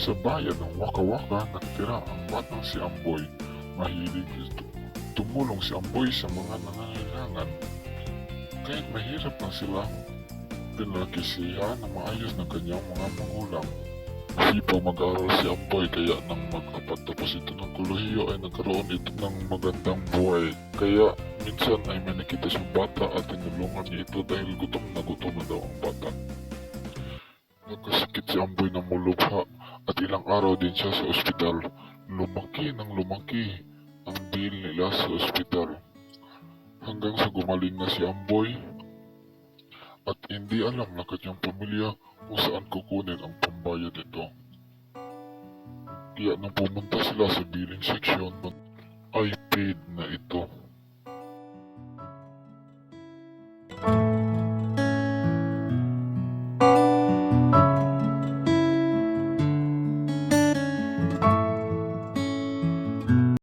Sa bayan ng Waka-Waka nakatira ang batang si Amboy. Mahilig tumulong si Amboy sa mga nangangailangan. Kahit mahirap na sila, pinalaki siya na maayos ng kanyang mga magulang. Sipag mag-aral si Amboy kaya nang magkapagtapos ito ng kolehiyo ay nagkaroon ito ng magandang buhay. Kaya minsan ay may nakita siyang bata at tinulungan niya ito dahil gutom na daw ang bata. Nagkasakit si Amboy ng mulubha at ilang araw din siya sa ospital. Lumaki ng lumaki ang bill nila sa ospital. Hanggang sa gumaling na si Amboy at hindi alam ng kanyang pamilya kung saan kukunin ang pambayad nito. Kaya nang pumunta sila sa billing section, ay paid na ito.